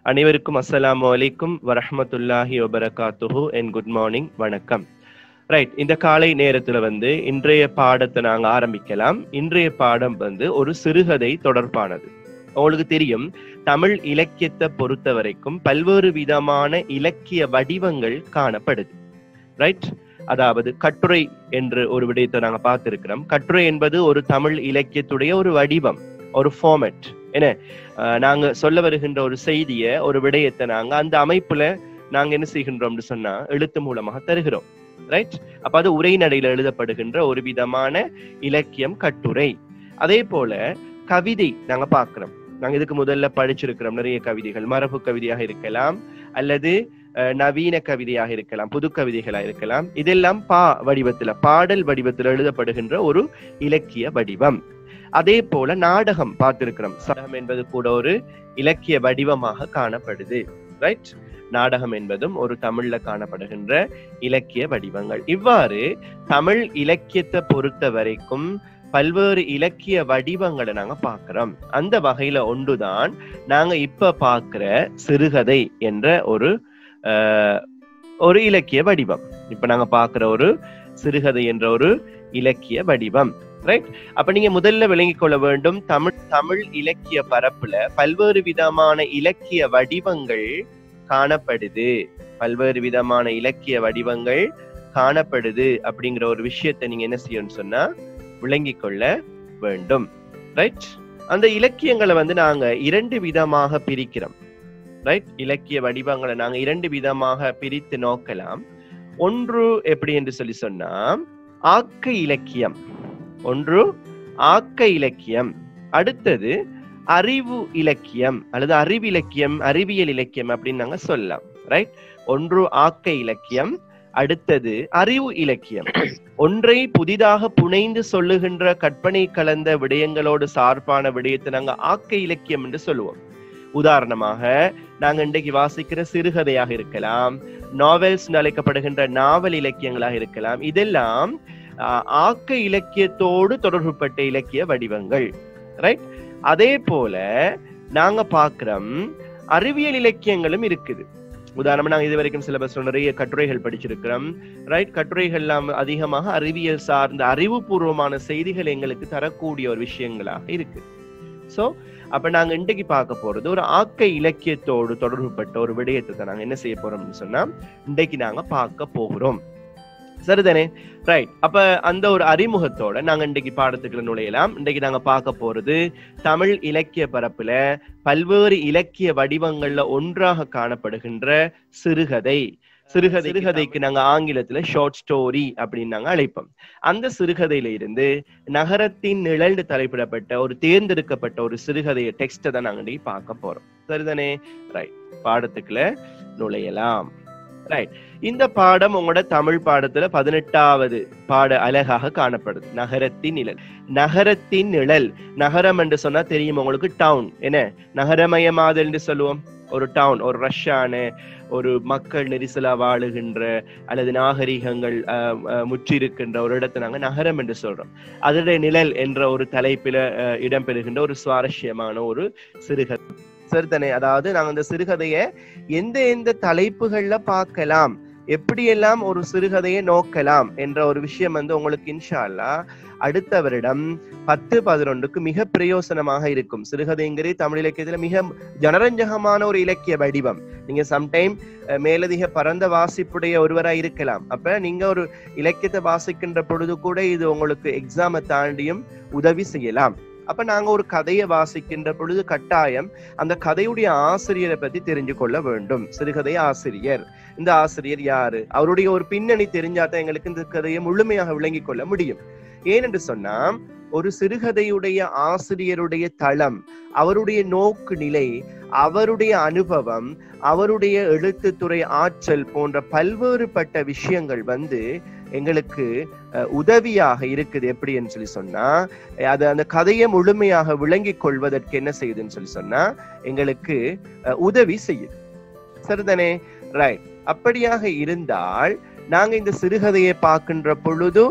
அனைவருக்கும் அஸ்ஸலாமு அலைக்கும் வரஹ்மத்துல்லாஹி வபரகாத்துஹு அண்ட் குட் மார்னிங், வணக்கம். ரைட், இந்த காலை நேரத்துல இன்றைய பாடத்தை நாங்க ஆரம்பிக்கலாம். இன்றைய பாடம் ஒரு சிறுகதை தொடர்பானது. உங்களுக்கு தெரியும், தமிழ் இலக்கியத்தை பொறுத்த வரைக்கும் பல்வேறு விதமான இலக்கிய வடிவங்கள் காணப்படுது. ரைட், அதாவது கட்டுரை என்று ஒரு விடயத்தை நாங்க பார்த்திருக்கிறோம். கட்டுரை என்பது ஒரு தமிழ் இலக்கியத்துடைய ஒரு வடிவம், ஒரு ஃபார்மேட். என்ன, நாங்க சொல்ல வருகின்ற ஒரு செய்திய, ஒரு விடயத்தை நாங்க அந்த அமைப்புல நாங்க என்ன செய்கின்றோம்னு சொன்னா எழுத்து மூலமாக தருகிறோம். ரைட், அப்ப அது உரைநடையில எழுதப்படுகின்ற ஒரு விதமான இலக்கியம் கட்டுரை. அதே போல கவிதை நாங்க பாக்குறோம். நாங்க இதுக்கு முதல்ல படிச்சிருக்கிறோம் நிறைய கவிதைகள். மரபு கவிதையாக இருக்கலாம், அல்லது நவீன கவிதையாக இருக்கலாம், புது கவிதைகளாக இருக்கலாம். இதெல்லாம் வடிவத்துல, பாடல் வடிவத்தில் எழுதப்படுகின்ற ஒரு இலக்கிய வடிவம். அதே போல நாடகம் பார்த்திருக்கிறோம். நாடகம் என்பது கூட ஒரு இலக்கிய வடிவமாக காணப்படுது. ரைட், நாடகம் என்பதும் ஒரு தமிழ்ல காணப்படுகின்ற இலக்கிய வடிவங்கள். இவ்வாறு தமிழ் இலக்கியத்தை பொறுத்த வரைக்கும் பல்வேறு இலக்கிய வடிவங்களை நாங்க பார்க்கிறோம். அந்த வகையில ஒன்றுதான் நாங்க இப்ப பார்க்கிற சிறுகதை என்ற ஒரு இலக்கிய வடிவம். இப்ப நாங்க பார்க்கிற ஒரு சிறுகதை என்ற ஒரு இலக்கிய வடிவம். ரைட், அப்ப நீங்க முதல்ல விளங்கிக் கொள்ள வேண்டும், தமிழ் இலக்கிய பரப்புல பல்வேறு விதமான இலக்கிய வடிவங்கள் காணப்படுது. பல்வேறு விதமான இலக்கிய வடிவங்கள் காணப்படுது அப்படிங்கிற ஒரு விஷயத்தை நீங்க என்ன செய்யணும்னு சொன்னா விளங்கிக் கொள்ள வேண்டும். ரைட், அந்த இலக்கியங்களை நாங்க இரண்டு விதமாக பிரிக்கிறோம். ரைட், இலக்கிய வடிவங்களை நாங்க இரண்டு விதமாக பிரித்து நோக்கலாம். ஒன்று எப்படி என்று சொன்னா ஆக்க இலக்கியம். ஒன்று ஆக்க இலக்கியம், அடுத்தது அறிவு இலக்கியம் அல்லது அறிவிலக்கியம், அறிவியல் இலக்கியம் அப்படின்னு நாங்க சொல்லலாம். ரைட், ஒன்று ஆக்க இலக்கியம், அடுத்தது அறிவு இலக்கியம். ஒன்றை புதிதாக புனைந்து சொல்லுகின்ற கற்பனை கலந்த விடயங்களோடு சார்பான விடயத்தை நாங்க ஆக்க இலக்கியம் என்று சொல்லுவோம். உதாரணமாக நாங்க இன்றைக்கு வாசிக்கிற சிறுகதையாக இருக்கலாம், நாவல்ஸ் அழைக்கப்படுகின்ற நாவல் இலக்கியங்களாக இருக்கலாம். இதெல்லாம் ஆக்க இலக்கியத்தோடு தொடர்புபட்ட இலக்கிய வடிவங்கள். ரைட், அதே போல நாங்க பார்க்கிறோம் அறிவியல் இலக்கியங்களும் இருக்குது. உதாரணமா நாங்க இதுவரைக்கும் சிலபஸ்ல நிறைய கட்டுரைகள் படிச்சிருக்கிறோம். ரைட், கட்டுரைகள் எல்லாம் அதிகமாக அறிவியல் சார்ந்த அறிவுபூர்வமான செய்திகள் எங்களுக்கு தரக்கூடிய ஒரு விஷயங்களாக இருக்கு. சோ அப்ப நாங்க இன்றைக்கு பார்க்க போறது ஒரு ஆக்க இலக்கியத்தோடு தொடர்புபட்ட ஒரு விடயத்தை நாங்க என்ன செய்ய போறோம்னு சொன்னா இன்றைக்கு நாங்க பார்க்க போகிறோம். சரிதானே? ரைட், அப்ப அந்த ஒரு அறிமுகத்தோட நாங்க இன்றைக்கு பாடத்துக்குள்ள நுழையலாம். இன்றைக்கு நாங்க பார்க்க போறது தமிழ் இலக்கிய பரப்புல பல்வேறு இலக்கிய வடிவங்கள்ல ஒன்றாக காணப்படுகின்ற சிறுகதை. சிறுகதைக்கு நாங்க ஆங்கிலத்துல ஷார்ட் ஸ்டோரி அப்படின்னு நாங்க அழைப்போம். அந்த சிறுகதையில இருந்து நகரத்தின் நிழல் தலைப்பிடப்பட்ட ஒரு தேர்ந்தெடுக்கப்பட்ட ஒரு சிறுகதைய டெக்ஸ்ட தான் நாங்க இன்னைக்கு பார்க்க போறோம். சரிதானே? ரைட், பாடத்துக்குள்ள நுழையலாம். ரைட், இந்த பாடம் உங்களோட தமிழ் பாடத்துல 18வது பாட அழகாக காணப்படுது. நகரத்தின் நிழல். நகரத்தின் நிழல், நகரம் என்று சொன்னா தெரியும் உங்களுக்கு, டவுன். என்ன, நகரமயமாதல் என்று சொல்லுவோம். ஒரு டவுன், ஒரு ரஷ்யான, ஒரு மக்கள் நெரிசலா வாழுகின்ற அல்லது நாகரிகங்கள் முற்றிருக்கின்ற ஒரு இடத்தை நாங்க நகரம் என்று சொல்றோம். அதனுடைய நிழல் என்ற ஒரு தலைப்பில இடம்பெறுகின்ற ஒரு சுவாரஸ்யமான ஒரு சிறுகதை. சரிதானே? அதாவது நாங்க இந்த சிறுகதைய எந்த தலைப்புகள்ல பார்க்கலாம், எப்படியெல்லாம் ஒரு சிறுகதையை நோக்கலாம் என்ற ஒரு விஷயம் உங்களுக்கு இன்ஷா அல்லாஹ் அடுத்த வருடம் 10-11க்கு மிக பிரயோசனமாக இருக்கும். சிறுகதைங்கிறது தமிழ் இலக்கியத்துல மிக ஜனரஞ்சகமான ஒரு இலக்கிய வடிவம். நீங்க சம்டைம் மேலதிக பரந்த வாசிப்புடைய ஒருவராய் இருக்கலாம். அப்ப நீங்க ஒரு இலக்கியத்தை வாசிக்கின்ற பொழுது கூட இது உங்களுக்கு எக்ஸாமை தாண்டியும் உதவி செய்யலாம். அப்ப நாங்க ஒரு கதையை வாசிக்கின்ற பொழுது கட்டாயம் அந்த கதையுடைய ஆசிரியரை பத்தி தெரிஞ்சு கொள்ள வேண்டும். சிறுகதை ஆசிரியர், இந்த ஆசிரியர் யாரு, அவருடைய ஒரு பின்னணி தெரிஞ்சாதான் எங்களுக்கு இந்த கதையை முழுமையாக விளங்கிக் கொள்ள முடியும். ஏனென்று சொன்னா ஒரு சிறுகதையுடைய ஆசிரியருடைய தளம், அவருடைய நோக்கு நிலை, அவருடைய அனுபவம், அவருடைய எழுத்துத்துறை ஆற்றல் போன்ற பல்வேறுபட்ட விஷயங்கள் எங்களுக்கு உதவியாக இருக்குது. எப்படின்னு சொன்னா அது அந்த கதையை முழுமையாக விளங்கிக் கொள்வதற்கு என்ன செய்யுதுன்னு சொன்னா எங்களுக்கு உதவி செய்யுது. சரிதானே? ரைட், அப்படியாக இருந்தால் நாங்க இந்த சிறுகதையை பார்க்கின்ற பொழுது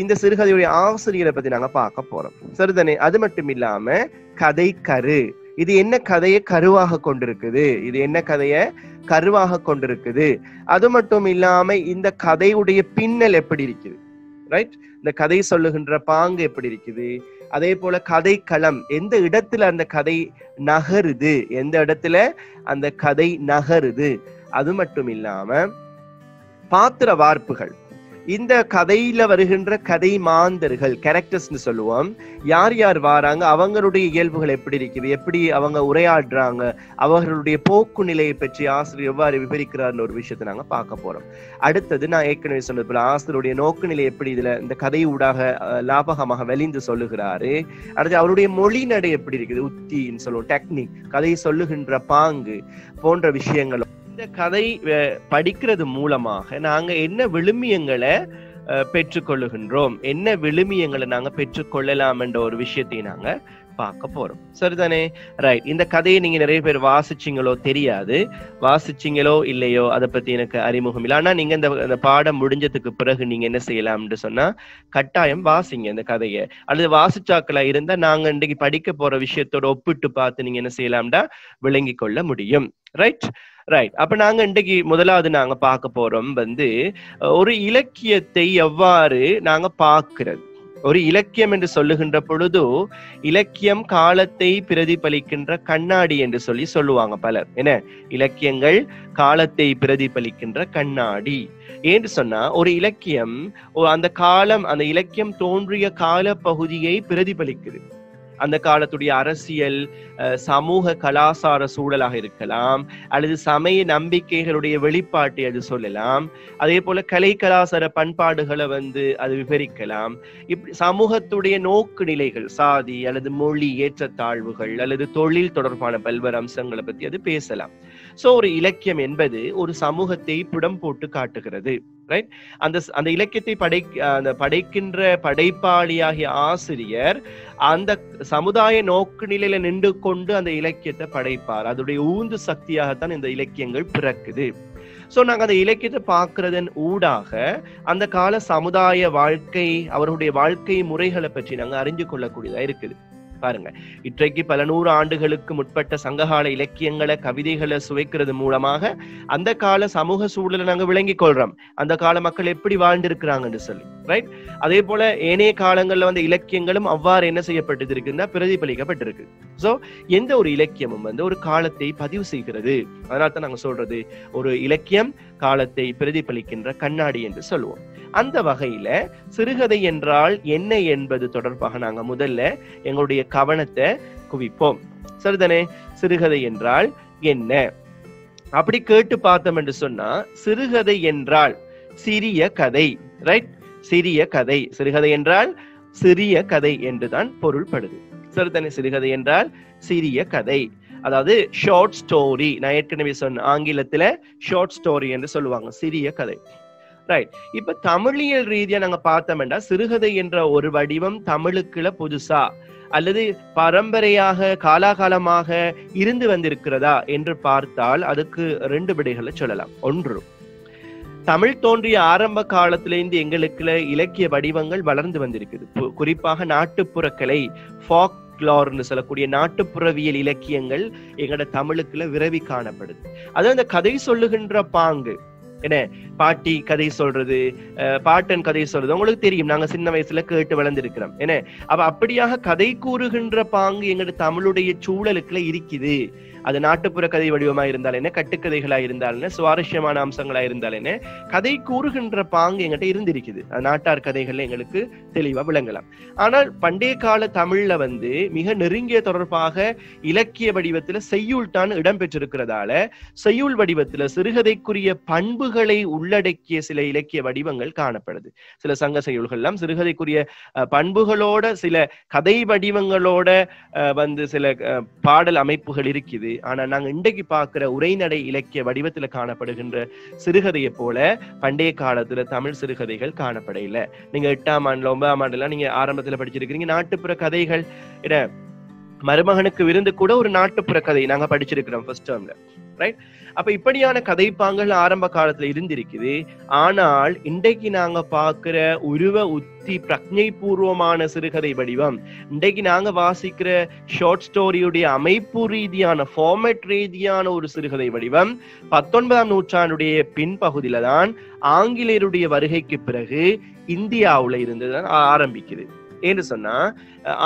இந்த சிறுகதையுடைய ஆசிரியரை பத்தி நாங்க பார்க்க போறோம். சரிதானே? அது மட்டும் இல்லாம கதை கரு, இது என்ன கதையை கருவாக கொண்டிருக்குது, இது என்ன கதையை கருவாக கொண்டிருக்குது. அது மட்டும் இல்லாம இந்த கதையுடைய பின்னல் எப்படி இருக்குது, ரைட்? இந்த கதை சொல்லுகின்ற பாங்கு எப்படி இருக்குது, அதே போல கதை களம் எந்த இடத்துல அந்த கதை நகருது, எந்த இடத்துல அந்த கதை நகருது. அது மட்டும் இல்லாம பாத்திர வார்ப்புகள், இந்த கதையில வருகின்ற கதை மாந்தர்கள், கேரக்டர்ஸ்னு சொல்லுவோம், யார் யார் வாராங்க, அவங்களுடைய இயல்புகள் எப்படி இருக்குது, எப்படி அவங்க உரையாடுறாங்க, அவர்களுடைய போக்கு நிலையை பற்றி ஆசிரியர் எவ்வாறு விவரிக்கிறார்னு ஒரு விஷயத்தை நாங்க பார்க்க போறோம். அடுத்தது நான் ஏற்கனவே சொன்னது போல ஆசிரியருடைய நோக்கு நிலை எப்படி இதுல இந்த கதை ஊடாக லாபகமாக வெளிந்து சொல்லுகிறாரு. அடுத்து அவருடைய மொழி நடை எப்படி இருக்குது, உத்தின்னு சொல்லுவோம், டெக்னிக், கதை சொல்லுகின்ற பாங்கு போன்ற விஷயங்களும். இந்த கதை படிக்கிறது மூலமாக நாங்க என்ன விழுமியங்களை பெற்றுக்கொள்ளுகின்றோம், என்ன விழுமியங்களை நாங்க பெற்றுக்கொள்ளலாம் என்ற ஒரு விஷயத்தை நாங்க பார்க்க போறோம். சரிதானே? ரைட். இந்த கதையை நீங்க நிறைய பேர் வாசிச்சிங்களோ தெரியாது, வாசிச்சிங்களோ இல்லையோ அதை பத்தி எனக்கு அறிமுகம் இல்லை. ஆனா நீங்க இந்த பாடம் முடிஞ்சதுக்கு பிறகு நீங்க என்ன செய்யலாம்னு சொன்னா கட்டாயம் வாசிங்க இந்த கதையை. அல்லது வாசிச்சாக்களா இருந்தா நாங்க இன்றைக்கு படிக்க போற விஷயத்தோட ஒப்பிட்டு பார்த்து நீங்க என்ன செய்யலாம்டா விளங்கி கொள்ள முடியும். Right right. அப்ப நாங்க இன்றைக்கு முதலாவது நாங்க பார்க்க போறோம் ஒரு இலக்கியத்தை எவ்வாறு நாங்க பார்க்கிறது. ஒரு இலக்கியம் என்று சொல்லுகின்ற பொழுது இலக்கியம் காலத்தை பிரதிபலிக்கின்ற கண்ணாடி என்று சொல்லுவாங்க பலர். என்ன, இலக்கியங்கள் காலத்தை பிரதிபலிக்கின்ற கண்ணாடி. ஏன்னு சொன்னா ஒரு இலக்கியம் அந்த காலம், அந்த இலக்கியம் தோன்றிய கால பகுதியை பிரதிபலிக்குது. அந்த காலத்துடைய அரசியல், சமூக கலாசார சூழலாக இருக்கலாம், அல்லது சமய நம்பிக்கைகளுடைய வெளிப்பாட்டை அது சொல்லலாம். அதே போல கலை கலாசார பண்பாடுகளை அது விவரிக்கலாம். இப்படி சமூகத்துடைய நோக்கு நிலைகள், சாதி அல்லது மொழி ஏற்றத்தாழ்வுகள் அல்லது தொழில் தொடர்பான பல்வேறு அம்சங்களை பத்தி அது பேசலாம். சோ ஒரு இலக்கியம் என்பது ஒரு சமூகத்தை புடம் போட்டு காட்டுகிறது. ரைட். அந்த இலக்கியத்தை படைக்கின்ற படைப்பாளியாகிய ஆசிரியர் அந்த சமுதாய நோக்கு நிலையில நின்று கொண்டு அந்த இலக்கியத்தை படைப்பார். அதோடைய ஊந்து சக்தியாகத்தான் இந்த இலக்கியங்கள் பிறக்குது. சோ நாங்க அந்த இலக்கியத்தை பார்க்கறதன் ஊடாக அந்த கால சமுதாய வாழ்க்கை, அவருடைய வாழ்க்கை முறைகளை பற்றி நாங்க அறிஞ்சு கொள்ளக்கூடியதா இருக்குது. பாருங்க, இன்றைக்கு பல நூறு ஆண்டுகளுக்கு முற்பட்ட சங்ககால இலக்கியங்களை, கவிதைகளை சுவைக்கிறது மூலமாக அந்த கால சமூக சூழலை நாங்க விளங்கி கொள்றோம், அந்த கால மக்கள் எப்படி வாழ்ந்திருக்கிறாங்கன்னு சொல்லி. ரைட். அதே போல ஏனைய காலங்கள்ல இலக்கியங்களும் அவ்வாறு என்ன செய்யப்பட்டது இருக்குன்னா பிரதிபலிக்கப்பட்டிருக்கு. சோ எந்த ஒரு இலக்கியமும் ஒரு காலத்தை பதிவு செய்கிறது. அதனால தான் நாங்க சொல்றது ஒரு இலக்கியம் காலத்தை பிரதிபலிக்கின்ற கண்ணாடி என்று சொல்லுவோம். அந்த வகையில சிறுகதை என்றால் என்ன என்பது தொடர்பாக நாங்க முதல்ல எங்களுடைய கவனத்தை குவிப்போம். சரிதானே? சிறுகதை என்றால் என்ன அப்படி கேட்டு பார்த்தோம் என்று சொன்னா, சிறுகதை என்றால் சிறிய கதை. ரைட். சிறிய கதை. சிறுகதை என்றால் சிறிய கதை என்றுதான் பொருள்படுது. சரிதானே? சிறுகதை என்றால் சிறிய கதை, அதாவது ஷார்ட் ஸ்டோரி. நான் ஏற்கனவே சொன்ன ஆங்கிலத்துல ஷார்ட் ஸ்டோரி என்று சொல்லுவாங்க, சிறிய கதை. ரைட். இப்ப தமிழியல் ரீதியா நாங்க பார்த்தோம்னா சிறுகதை என்ற ஒரு வடிவம் தமிழுக்குள்ள புதுசா அல்லது பரம்பரையாக காலாகாலமாக இருந்து வந்திருக்கிறதா என்று பார்த்தால் அதுக்கு 2 விடைகளை சொல்லலாம். ஒன்று, தமிழ் தோன்றிய ஆரம்ப காலத்திலிருந்து எங்களுக்குள்ள இலக்கிய வடிவங்கள் வளர்ந்து வந்திருக்குது. குறிப்பாக நாட்டுப்புற கலை, ஃபாக்லோர்னு சொல்லக்கூடிய நாட்டுப்புறவியல் இலக்கியங்கள் எங்களோட தமிழுக்குள்ள விரவி காணப்படுது. அது அந்த கதை சொல்லுகின்ற பாங்கு, என்ன பாட்டி கதை சொல்றது, பாட்டன் கதை சொல்றது உங்களுக்கு தெரியும், நாங்க சின்ன வயசுல கேட்டு வளர்ந்திருக்கிறோம். என்ன அப்ப அப்படியாக கதை கூறுகின்ற பாங்கு எங்களோட தமிழுடைய சூழலுக்குள்ள இருக்குது. அது நாட்டுப்புற கதை வடிவமா இருந்தால் என்ன, கட்டுக்கதைகளா இருந்தால் என்ன, சுவாரஸ்யமான அம்சங்களா இருந்தால் என்ன, கதை கூறுகின்ற பாங்கு எங்கிட்ட இருந்திருக்குது. நாட்டார் கதைகள் எங்களுக்கு தெளிவா விளங்கலாம். ஆனால் பண்டைய கால தமிழ்ல மிக நெருங்கிய தொடர்பாக இலக்கிய வடிவத்துல செய்யுள் தான் இடம்பெற்றிருக்கிறதால செய்யுள் வடிவத்துல சிறுகதைக்குரிய பண்புகளை உள்ளடக்கிய சில இலக்கிய வடிவங்கள் காணப்படுது. சில சங்க செய்யுள்கள்லாம் சிறுகதைக்குரிய பண்புகளோட, சில கதை வடிவங்களோட சில பாடல் அமைப்புகள் இருக்குது. ஆனா நாங்க இன்றைக்கு பார்க்கிற உரைநடை இலக்கிய வடிவத்துல காணப்படுகின்ற சிறுகதையை போல பண்டைய காலத்துல தமிழ் சிறுகதைகள் காணப்பட இல்லை. நீங்க 8ஆம் ஆண்டுல 9ஆம் ஆண்டுல நீங்க ஆரம்பத்துல படிச்சிருக்கிறீங்க நாட்டுப்புற கதைகள். மருமகனுக்கு விருந்து கூட ஒரு நாட்டுப்புற கதை நாங்க படிச்சிருக்கிறோம் ஃபர்ஸ்ட் டேர்ம்ல. ரைட்? அப்ப இப்படியான கதைப்பாங்கள் ஆரம்ப காலத்துல இருந்திருக்குது. ஆனால் இன்றைக்கு நாங்க பார்க்கிற உருவ உத்தி பிரக்ஞை பூர்வமான சிறுகதை வடிவம், இன்றைக்கு நாங்க வாசிக்கிற ஷார்ட் ஸ்டோரியுடைய அமைப்பு ரீதியான ஃபார்மேட் ரீதியான ஒரு சிறுகதை வடிவம் 19ஆம் நூற்றாண்டுடைய பின்பகுதியில தான் ஆங்கிலேயருடைய வருகைக்கு பிறகு இந்தியாவுல இருந்துதான் ஆரம்பிக்குது. என்று சொன்னா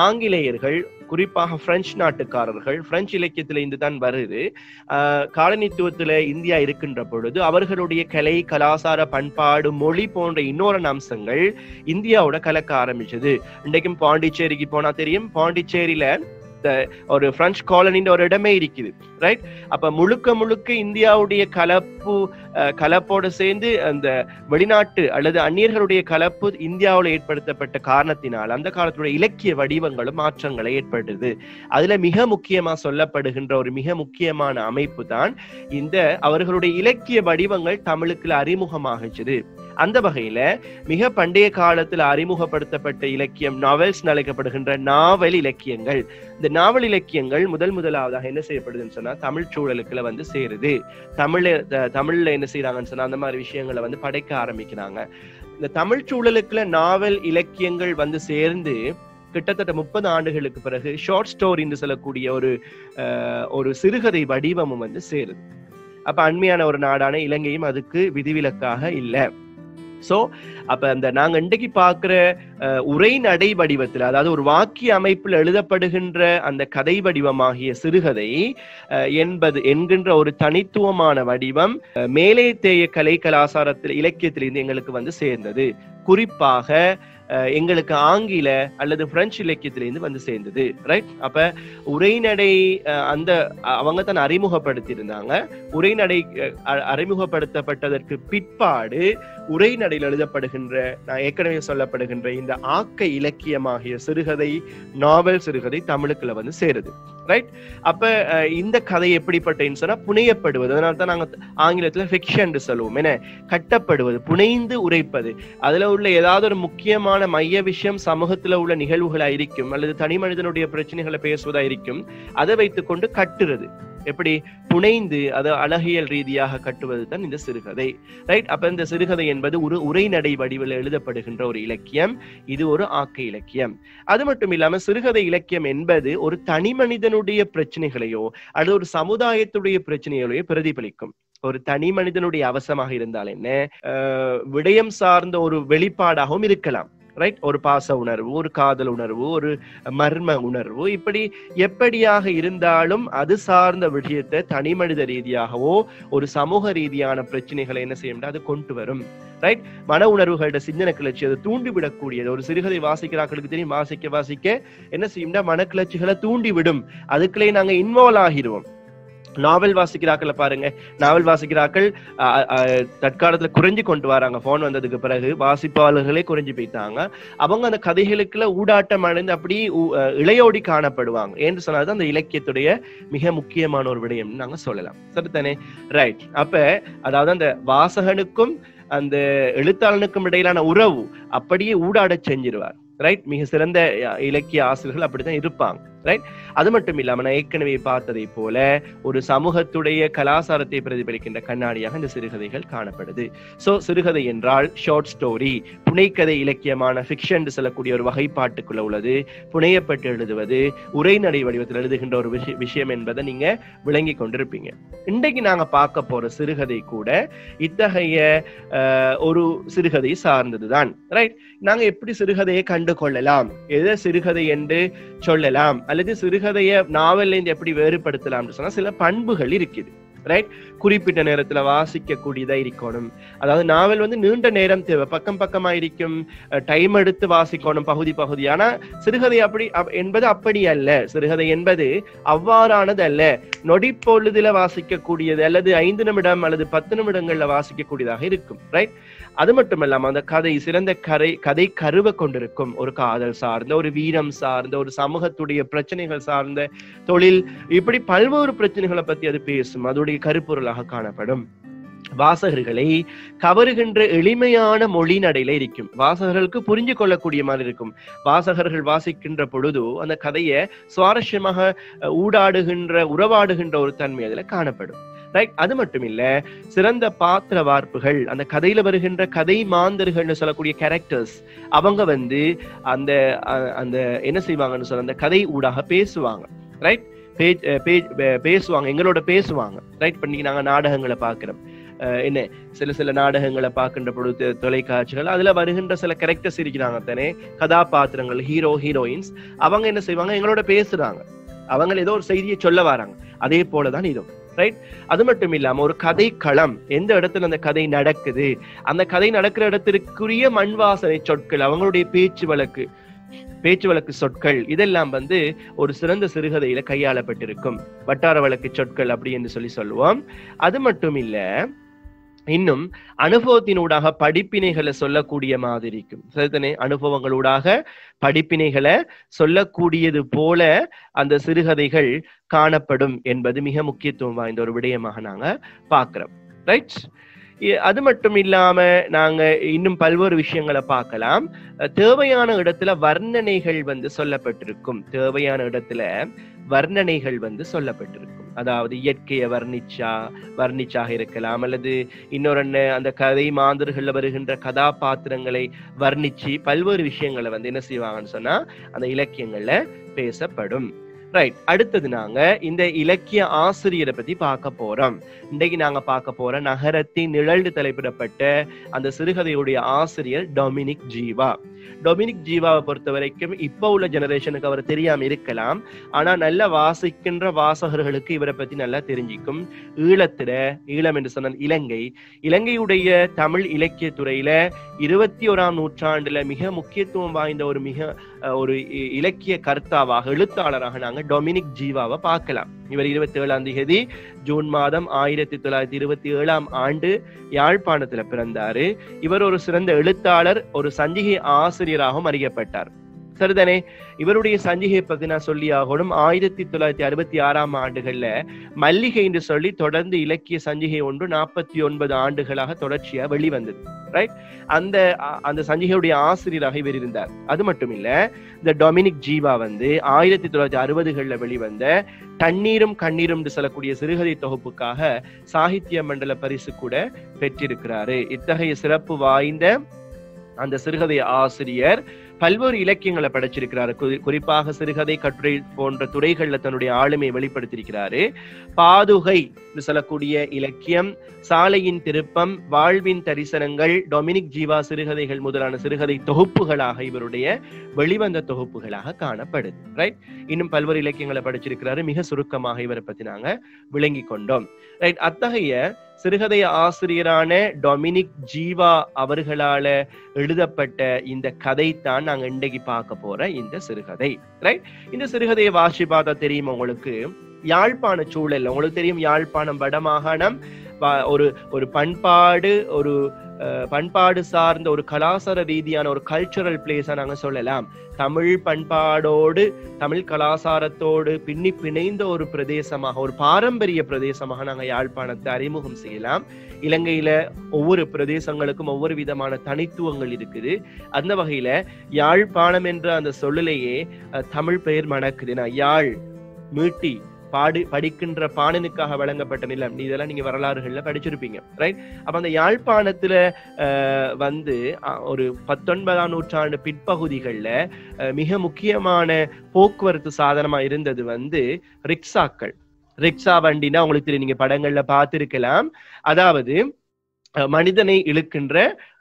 ஆங்கிலேயர்கள், குறிப்பாக பிரெஞ்சு நாட்டுக்காரர்கள், பிரெஞ்சு இலக்கியத்தில இருந்து தான் வருது. காலனித்துவத்துல இந்தியா இருக்கின்ற பொழுது அவர்களுடைய கலை, கலாசார, பண்பாடு, மொழி போன்ற இன்னொரு அம்சங்கள் இந்தியாவோட கலக்க ஆரம்பிச்சது. இன்றைக்கும் பாண்டிச்சேரிக்கு போனா தெரியும், பாண்டிச்சேரியில ஒரு பிரெஞ்சு காலனின்ற ஒரு இடமே இருக்குது. ரைட்? அப்ப முழுக்க முழுக்க இந்தியாவுடைய கலப்போடு சேர்ந்து அந்த வெளிநாட்டு அல்லது அந்நியர்களுடைய கலப்பு இந்தியாவில் ஏற்படுத்தப்பட்ட காரணத்தினால் அந்த காலத்துடைய இலக்கிய வடிவங்களும் மாற்றங்களை ஏற்பட்டது. அதுல மிக முக்கியமா சொல்லப்படுகின்ற ஒரு மிக முக்கியமான அமைப்பு தான் இந்த அவர்களுடைய இலக்கிய வடிவங்கள் தமிழுக்கு அறிமுகமாகிச்சது. அந்த வகையில மிக பண்டைய காலத்துல அறிமுகப்படுத்தப்பட்ட இலக்கியம் நாவல்ஸ் அழைக்கப்படுகின்ற நாவல் இலக்கியங்கள். இந்த நாவல் இலக்கியங்கள் முதலாவதாக என்ன செய்யப்படுதுன்னு சொன்னா தமிழ் சூழலுக்குள்ள வந்து சேருது. தமிழ்ல என்ன செய்யறாங்கன்னு சொன்னா அந்த மாதிரி விஷயங்களை வந்து படைக்க ஆரம்பிக்கிறாங்க. இந்த தமிழ் சூழலுக்குள்ள நாவல் இலக்கியங்கள் வந்து சேர்ந்து கிட்டத்தட்ட 30 ஆண்டுகளுக்கு பிறகு ஷார்ட் ஸ்டோரி என்று சொல்லக்கூடிய ஒரு சிறுகதை வடிவமும் வந்து சேருது. அப்ப அண்மையான ஒரு நாடான இலங்கையும் அதுக்கு விதிவிலக்காக இல்லை. சோ அப்ப அந்த நாங்க இன்றைக்கு பார்க்கிற உரைநடை வடிவத்துல, அதாவது ஒரு வாக்கிய அமைப்பில் எழுதப்படுகின்ற அந்த கதை வடிவமாகிய சிறுகதை என்கின்ற ஒரு தனித்துவமான வடிவம் மேலே தேய கலை கலாசாரத்தில் இலக்கியத்திலிருந்து எங்களுக்கு வந்து சேர்ந்தது. குறிப்பாக எங்களுக்கு ஆங்கில அல்லது பிரெஞ்சு இலக்கியத்திலிருந்து வந்து சேர்ந்தது. ரைட்? அப்ப உரைநடை அவங்க தான் அறிமுகப்படுத்தி இருந்தாங்க. உரைநடை அறிமுகப்படுத்தப்பட்டதற்கு பிற்பாடு உரைநடையில் எழுதப்படுகின்ற, நான் ஏற்கனவே சொல்லப்படுகின்ற இந்த ஆக்க இலக்கியமாகிய சிறுகதை, நாவல் சிறுகதை தமிழுக்குள்ள வந்து சேருது. ரைட்? அப்ப இந்த கதை எப்படிப்பட்டதுன்னு சொன்னா புனையப்படுவது. அதனால தான் நாங்க ஆங்கிலத்துல ஃபிக்ஷன் சொல்லுவோம். என்ன? கட்டப்படுவது, புனைந்து உரைப்பது. அதுல உள்ள ஏதாவது ஒரு முக்கியமான மைய விஷயம் சமூகத்துல உள்ள நிகழ்வுகளா இருக்கும் அல்லது தனி மனிதனுடைய பிரச்சனைகளை பேசுவதா இருக்கும். அதை வைத்துக் கொண்டு கட்டுறது. எப்படி? புனைந்து அதை அழகியல் ரீதியாக கட்டுவது தான் இந்த சிறுகதை. ரைட்? அப்ப இந்த சிறுகதை என்பது ஒரு உரைநடை வடிவில் எழுதப்படுகின்ற ஒரு இலக்கியம். இது ஒரு ஆக்க இலக்கியம். அது மட்டும் இல்லாம சிறுகதை இலக்கியம் என்பது ஒரு தனி மனிதனுடைய பிரச்சனைகளையோ அல்லது ஒரு சமுதாயத்துடைய பிரச்சனைகளையோ பிரதிபலிக்கும். ஒரு தனி மனிதனுடைய அவசரமாக இருந்தால் என்ன, விடயம் சார்ந்த ஒரு வெளிப்பாடாகவும் இருக்கலாம். ரைட்? ஒரு பாச உணர்வு, ஒரு காதல் உணர்வு, ஒரு மர்ம உணர்வு, இப்படி எப்படியாக இருந்தாலும் அது சார்ந்த விஷயத்தை தனி மனித ரீதியாகவோ ஒரு சமூக ரீதியான பிரச்சனைகளை என்ன செய்ய முடியாது, அது கொண்டு வரும். ரைட்? மன உணர்வுகளோட சிந்தனை கிளர்ச்சி அதை தூண்டிவிடக்கூடியது. ஒரு சிறுகதை வாசிக்கிறார்களுக்கு தெரியும், வாசிக்க என்ன செய்யும்னா மன கிளர்ச்சிகளை தூண்டிவிடும். அதுக்குள்ளே நாங்க இன்வால்வ் ஆகிடுவோம். நாவல் வாசிக்கிறாக்களை பாருங்க. நாவல் வாசிக்கிறாக்கள் தற்காலத்துல குறைஞ்சு கொண்டு வராங்க. போன் வந்ததுக்கு பிறகு வாசிப்பாளர்களே குறைஞ்சு போயிட்டாங்க. அவங்க அந்த கதைகளுக்குள்ள ஊடாட்டம் அடைந்து அப்படி இளையோடி காணப்படுவாங்க. என்று சொன்னால்தான் அந்த இலக்கியத்துடைய மிக முக்கியமான ஒரு விடயம் நாங்க சொல்லலாம். சரிதானே? ரைட். அப்ப அதாவது அந்த வாசகனுக்கும் அந்த எழுத்தாளனுக்கும் இடையிலான உறவு அப்படியே ஊடாட செஞ்சிருவார். ரைட்? மிக சிறந்த இலக்கிய ஆசிரியர்கள் அப்படித்தான் இருப்பாங்க. ரைட்? அது மட்டும் இல்லாம நான் ஏற்கனவே பார்த்ததை போல ஒரு சமூகத்துடைய கலாசாரத்தை பிரதிபலிக்கின்ற கண்ணாடியாக இந்த சிறுகதைகள் காணப்படுது. சோ சிறுகதை என்றால் ஷார்ட் ஸ்டோரி, புனைக்கதை இலக்கியமான ஃபிக்ஷன் சொல்லக்கூடிய ஒரு வகைப்பாட்டுக்குள்ள உள்ளது. புனையப்பட்டு எழுதுவது, உரைநடை வடிவத்தில் எழுதுகின்ற ஒரு விஷயம் என்பதை நீங்க விளங்கி கொண்டிருப்பீங்க. இன்றைக்கு நாங்க பார்க்க போற சிறுகதை கூட இத்தகைய ஒரு சிறுகதை சார்ந்ததுதான். ரைட்? நாங்க எப்படி சிறுகதையை கண்டு கொள்ளலாம், எதை சிறுகதை என்று சொல்லலாம், அல்லது சிறுகதைய நாவல்ல இருந்து எப்படி வேறுபடுத்தலாம் சொன்னா சில பண்புகள் இருக்குது. ரைட்? குறிப்பிட்ட நேரத்துல வாசிக்க கூடியதா இருக்கணும். அதாவது நாவல் வந்து நீண்ட நேரம் தேவை, பக்கமா இருக்கும், டைம் எடுத்து வாசிக்கணும் பகுதி. ஆனா சிறுகதை என்பது அப்படி அல்ல. சிறுகதை என்பது அவ்வாறானது அல்ல. நொடி பொழுதுல வாசிக்க கூடியது, அல்லது 5 நிமிடம் அல்லது 10 நிமிடங்கள்ல வாசிக்க கூடியதாக இருக்கும். ரைட்? அது மட்டும் இல்லாம அந்த கதை சிறந்த கதை கருவை கொண்டிருக்கும். ஒரு காதல் சார்ந்த, ஒரு வீரம் சார்ந்த, ஒரு சமூகத்துடைய பிரச்சனைகள் சார்ந்த, தொழில், இப்படி பல்வேறு பிரச்சனைகளை பத்தி அது பேசும். அதோடைய கருப்பொருளாக காணப்படும். வாசகர்களை கவருகின்ற எளிமையான மொழி நடையில இருக்கும். வாசகர்களுக்கு புரிஞ்சு கொள்ளக்கூடிய மாதிரி இருக்கும். வாசகர்கள் வாசிக்கின்ற பொழுது அந்த கதையை சுவாரஸ்யமாக உறவாடுகின்ற ஒரு தன்மை அதுல காணப்படும். ரைட். அது மட்டும் இல்ல, சிறந்த பாத்திர வார்ப்புகள், அந்த கதையில வருகின்ற கதை மாந்தர்கள் சொல்லக்கூடிய கேரக்டர்ஸ், அவங்க வந்து அந்த அந்த என்ன செய்வாங்கன்னு சொல்ல, அந்த கதை ஊடாக பேசுவாங்க. ரைட். பேசுவாங்க, எங்களோட பேசுவாங்க. ரைட். பண்ணி நாங்க நாடகங்களை பாக்குறோம். என்ன சில நாடகங்களை பார்க்கின்ற பொழுது, தொலைக்காட்சிகள், அதுல வருகின்ற சில கேரக்டர்ஸ் இருக்கிறாங்க தானே, கதாபாத்திரங்கள், ஹீரோ ஹீரோயின்ஸ், அவங்க என்ன செய்வாங்க, எங்களோட பேசுறாங்க. அவங்க ஏதோ ஒரு செய்தியை சொல்ல வராங்க. அதே போலதான் இதுவும். ரைட். அது மட்டும் இல்லாம ஒரு கதை களம், எந்த இடத்துல அந்த கதை நடக்குது, அந்த கதை நடக்கிற இடத்திற்குரிய மண் வாசனை சொற்கள், அவங்களுடைய பேச்சு வழக்கு சொற்கள், இதெல்லாம் வந்து ஒரு சிறந்த சிறுகதையில கையாளப்பட்டிருக்கும். வட்டார வழக்கு சொற்கள் அப்படி என்று சொல்லுவோம். அது மட்டும் இல்ல, இன்னும் அனுபவத்தினூடாக படிப்பினைகளை சொல்லக்கூடிய மாதிரி இருக்கும். சரிதானே? அனுபவங்களூடாக படிப்பினைகளை சொல்லக்கூடியது போல அந்த சிறுகதைகள் காணப்படும் என்பது மிக முக்கியத்துவம் வாய்ந்த ஒரு விடயமாக நாங்க பார்க்கிறோம். ரைட். அது மட்டும் இல்லாம நாங்க இன்னும் பல்வேறு விஷயங்களை பார்க்கலாம். தேவையான இடத்துல வர்ணனைகள் வந்து சொல்லப்பட்டிருக்கும். தேவையான இடத்துல வர்ணனைகள் வந்து சொல்லப்பட்டிருக்கும். அதாவது இயற்கையை வர்ணிச்சாக இருக்கலாம், அல்லது இன்னொரு அந்த கதை மாந்தர்கள்ல வருகின்ற கதாபாத்திரங்களை வர்ணிச்சு பல்வேறு விஷயங்களை வந்து என்ன செய்வாங்கன்னு சொன்னா அந்த இலக்கியங்கள்ல பேசப்படும். ரைட். அடுத்தது நாங்க இந்த இலக்கிய ஆசிரியரை பத்தி பார்க்க போறோம். இன்றைக்கு நாங்க பார்க்க போற நகரத்தின் நிழல் தலைப்பிடப்பட்ட அந்த சிறுகதையுடைய ஆசிரியர் டொமினிக் ஜீவா. டொமினிக் ஜீவாவை பொறுத்த வரைக்கும் இப்ப உள்ள ஜெனரேஷனுக்கு அவர் தெரியாம இருக்கலாம். ஆனா நல்ல வாசிக்கின்ற வாசகர்களுக்கு இவரை பத்தி நல்லா தெரிஞ்சிக்கும். ஈழம் என்று சொன்ன இலங்கையுடைய தமிழ் இலக்கிய துறையில 21ஆம் நூற்றாண்டுல மிக முக்கியத்துவம் வாய்ந்த ஒரு இலக்கிய கர்த்தாவாக, எழுத்தாளராக நாங்க டொமினிக் ஜீவாவை பார்க்கலாம். இவர் 27ஆம் தேதி ஜூன் மாதம் 1927ஆம் ஆண்டு யாழ்ப்பாணத்துல பிறந்தாரு. இவர் ஒரு சிறந்த எழுத்தாளர், ஒரு சஞ்சிகை ஆசிரியராகவும் அறியப்பட்டார். சரிதானே? இவருடைய சஞ்சிகை பத்தி நான் சொல்லி ஆகணும். 1966ஆம் ஆண்டுகள்ல மல்லிகை என்று சொல்லி தொடர்ந்து இலக்கிய சஞ்சிகை ஒன்று 49 ஆண்டுகளாக தொடர்ச்சியா வெளிவந்தது. ரைட். அந்த சஞ்சிகையுடைய ஆசிரியராக இவர் இருந்தார். அது மட்டும் இல்ல, இந்த டொமினிக் ஜீவா வந்து 1960களில் வெளிவந்த தண்ணீரும் கண்ணீரும் என்று சொல்லக்கூடிய சிறுகதை தொகுப்புக்காக சாகித்ய மண்டல பரிசு கூட பெற்றிருக்கிறாரு. இத்தகைய சிறப்பு வாய்ந்த அந்த சிறுகதை ஆசிரியர் பல்வேறு இலக்கியங்களை படைச்சிருக்கிறாரு. குறிப்பாக சிறுகதை, கட்டுரை போன்ற துறைகள்ல தன்னுடைய ஆளுமையை வெளிப்படுத்தியிருக்கிறாரு. பாதுகை சொல்லக்கூடிய இலக்கியம், சாலையின் திருப்பம், வாழ்வின் தரிசனங்கள், டொமினிக் ஜீவா சிறுகதைகள் முதலான சிறுகதை தொகுப்புகளாக இவருடைய வெளிவந்த தொகுப்புகளாக காணப்படுது. ரைட். இன்னும் பல்வேறு இலக்கியங்களை படிச்சிருக்கிறாரு. மிக சுருக்கமாக இவரை பத்தி நாங்க விளங்கி கொண்டோம். ரைட். அத்தகைய சிறுகதை ஆசிரியரான டொமினிக் ஜீவா அவர்களால எழுதப்பட்ட இந்த கதை தான் நாங்க இன்றைக்கு பார்க்க போற இந்த சிறுகதை. ரைட். இந்த சிறுகதையை வாசி பார்த்தா தெரியும் உங்களுக்கு, யாழ்ப்பாண சூழல் உங்களுக்கு தெரியும். யாழ்ப்பாணம் வடமாகாணம் ஒரு பண்பாடு சார்ந்த ஒரு கலாச்சார ரீதியான ஒரு கல்ச்சுரல் பிளேஸா நாங்க சொல்லலாம். தமிழ் பண்பாடோடு தமிழ் கலாச்சாரத்தோடு பிணைந்த ஒரு பிரதேசமாக, ஒரு பாரம்பரிய பிரதேசமாக நாங்க யாழ்ப்பாணத்தை அறிமுகம் செய்யலாம். இலங்கையில ஒவ்வொரு பிரதேசங்களுக்கும் ஒவ்வொரு விதமான தனித்துவங்கள் இருக்குது. அந்த வகையில யாழ்ப்பாணம் என்ற அந்த சொல்லிலேயே தமிழ் பெயர் மணக்குது. யாழ் மீட்டி படிக்கின்ற பாணனுக்காக வழங்கப்பட்ட நிலம், இதெல்லாம் நீங்க வரலாறுகள்ல படிச்சிருப்பீங்க. ரைட். அப்ப அந்த யாழ்ப்பாணத்துல வந்து ஒரு 19ஆம் நூற்றாண்டு பிற்பகுதிகள்ல மிக முக்கியமான போக்குவரத்து சாதனமா இருந்தது வந்து ரிக்ஷா வண்டினா உங்களுக்கு தெரியும், நீங்க படங்கள்ல பார்த்திருக்கலாம். அதாவது மனிதனை இழுக்கின்ற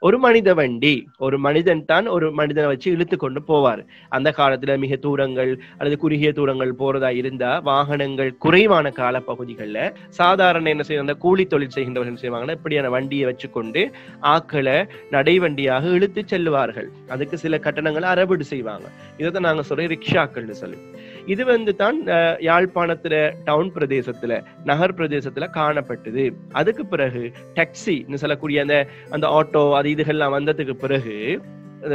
ஒரு மனித வண்டி, ஒரு மனிதன் தான் ஒரு மனிதனை வச்சு இழுத்து கொண்டு போவார். அந்த காலத்துல மிக தூரங்கள் அல்லது குறுகிய தூரங்கள் போறதா இருந்தா வாகனங்கள் குறைவான கால பகுதிகள்ல சாதாரண என்ன செய்ய, அந்த கூலி தொழில் செய்கின்றவர்கள் என்ன செய்வாங்கன்னா, இப்படியான வண்டியை வச்சுக்கொண்டு ஆக்களை நடைவண்டியாக இழுத்து செல்லுவார்கள். அதுக்கு சில கட்டணங்களை அறவீடு செய்வாங்க. இதைத்தான் நாங்க சொல்றோம் ரிக்ஷாக்கள்னு சொல்லி. இது வந்து தான் யாழ்ப்பாணத்துல டவுன் பிரதேசத்துல, நகர் பிரதேசத்துல காணப்பட்டது. அதுக்கு பிறகு டாக்ஸி சொல்லக்கூடிய அந்த ஆட்டோ அது இதுகள்லாம் வந்ததுக்கு பிறகு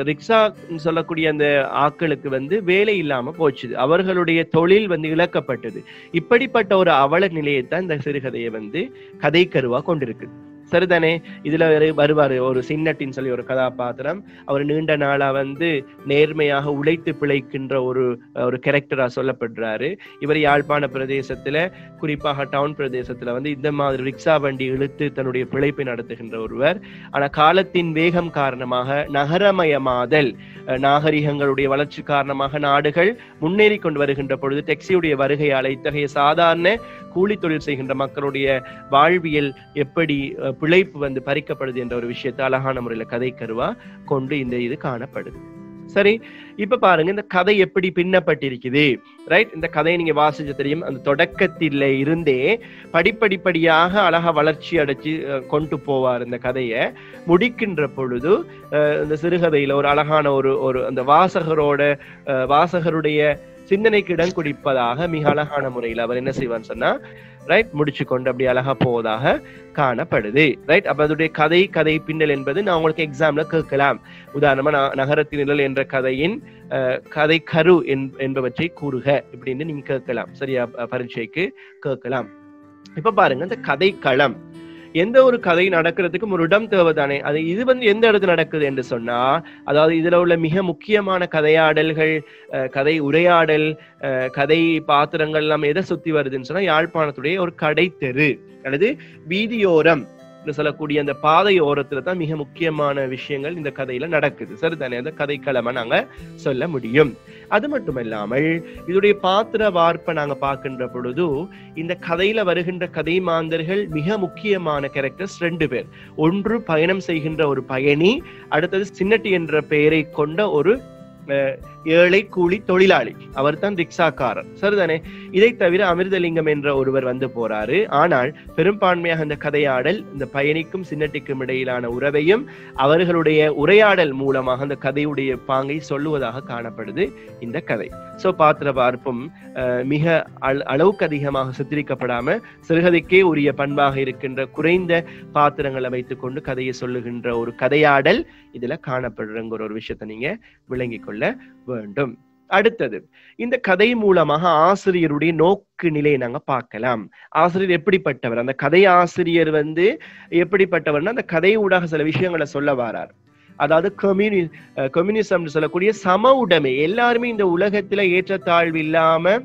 ரிக்ஷா சொல்லக்கூடிய அந்த ஆட்களுக்கு வந்து வேலை இல்லாம போச்சு. அவர்களுடைய தொழில் வந்து இழக்கப்பட்டது. இப்படிப்பட்ட ஒரு அவல நிலையைத்தான் இந்த சிறுகதையை வந்து கதை கருவா கொண்டிருக்கு. சரிதானே? இதுல வருவாரு ஒரு சின்னட்டின்னு சொல்லி ஒரு கதாபாத்திரம். அவர் நீண்ட நாளா வந்து நேர்மையாக உழைத்து பிழைக்கின்ற ஒரு கேரக்டரா சொல்லப்படுறாரு. இவர் யாழ்ப்பாண பிரதேசத்துல, குறிப்பாக டவுன் பிரதேசத்துல வந்து இந்த மாதிரி ரிக்ஷா வண்டி இழுத்து தன்னுடைய பிழைப்பை நடத்துகின்ற ஒருவர். ஆனா காலத்தின் வேகம் காரணமாக, நகரமயமாதல், நாகரிகங்களுடைய வளர்ச்சி காரணமாக நாடுகள் முன்னேறி கொண்டு வருகின்ற பொழுது டாக்ஸியுடைய வருகையால் இத்தகைய சாதாரண கூலி தொழில் செய்கின்ற மக்களுடைய வாழ்வியல் எப்படி பிழைப்பு வந்து பறிக்கப்படுது என்ற ஒரு விஷயத்தை அழகான முறையில கதை கருவா கொண்டு இந்த இது காணப்படுது. சரி, இப்ப பாருங்க இந்த கதை எப்படி பின்னப்பட்டிருக்குது. ரைட், இந்த கதையை நீங்க வாசிச்சு தெரியும். அந்த தொடக்கத்தில இருந்தே படிப்படிப்படியாக அழகா வளர்ச்சி அடைச்சு கொண்டு போவார் இந்த கதையை. முடிக்கின்ற பொழுது இந்த சிறுகதையில ஒரு அழகான ஒரு அந்த வாசகருடைய சிந்தனைக்கு இடம் குடிப்பதாக மிக அழகான முறையில் அவர் என்ன செய்வான்னு சொன்னா ரைட் முடிச்சு கொண்டு அப்படி அழகா போவதாக காணப்படுது. ரைட், அப்ப அதோடைய கதை பின்னல் என்பது நான் உங்களுக்கு எக்ஸாம்ல கேட்கலாம். உதாரணமா நகரத்தின் நிழல் என்ற கதையின் கதை கரு என்பவற்றை கூறுக இப்படின்னு நீங்க கேட்கலாம். சரியா, பரீட்சைக்கு கேட்கலாம். இப்ப பாருங்க, இந்த கதை களம், எந்த ஒரு கதை நடக்கிறதுக்கும் ஒரு இடம் தேவைதானே. அது இது வந்து எந்த இடத்துல நடக்குது என்று சொன்னா, அதாவது இதுல உள்ள மிக முக்கியமான கதையாடல்கள், கதை உரையாடல், கதை பாத்திரங்கள் எல்லாம் எதை சுத்தி வருதுன்னு சொன்னா, யாழ்ப்பாணத்துடைய ஒரு கடை தெரு அல்லது வீதியோரம் சொல்லக்கூடிய அந்த பாதை ஓரத்துல தான் மிக முக்கியமான விஷயங்கள் இந்த கதையில நடக்குது. சரிதானே? அந்த கதைக்களமா நாங்க சொல்ல முடியும். அது மட்டுமல்லாமல் இதோடைய பாத்திர வார்ப்பை நாங்க பார்க்கின்ற பொழுது, இந்த கதையில வருகின்ற கதை மாந்தர்கள் மிக முக்கியமான கேரக்டர்ஸ் 2 பேர். ஒன்று பயணம் செய்கின்ற ஒரு பயணி, அடுத்தது சின்னட்டி என்ற பெயரை கொண்ட ஒரு ஏழை கூலி தொழிலாளி, அவர் தான் ரிக்ஷாக்காரர். சரிதானே? இதை தவிர அமிர்தலிங்கம் என்ற ஒருவர் வந்து போறாரு. ஆனால் பெரும்பான்மையாக இந்த கதையாடல் இந்த பயணிக்கும் சின்னட்டிக்கும் இடையிலான உறவையும் அவர்களுடைய உரையாடல் மூலமாக அந்த கதையுடைய பாங்கை சொல்லுவதாக காணப்படுது இந்த கதை. சோ பாத்திர பார்ப்பும் மிக அளவுக்கு அதிகமாக சித்தரிக்கப்படாம சிறுகதைக்கே உரிய பண்பாக இருக்கின்ற குறைந்த பாத்திரங்களை வைத்துக் கொண்டு கதையை சொல்லுகின்ற ஒரு கதையாடல் இதுல காணப்படுறங்கிற ஒரு விஷயத்தை நீங்க விளங்கிக் கொள்ள வேண்டும். அடுத்தது, இந்த கதை மூலமாக ஆசிரியருடைய நோக்கு நிலையை நாங்க பார்க்கலாம். ஆசிரியர் எப்படிப்பட்டவர், அந்த கதை ஆசிரியர் வந்து எப்படிப்பட்டவர்னா, அந்த கதை ஊடாக சில விஷயங்களை சொல்ல வாரார். அதாவது கம்யூனிசம் சொல்லக்கூடிய சம உடைமை, எல்லாருமே இந்த உலகத்துல ஏற்றத்தாழ்வு இல்லாம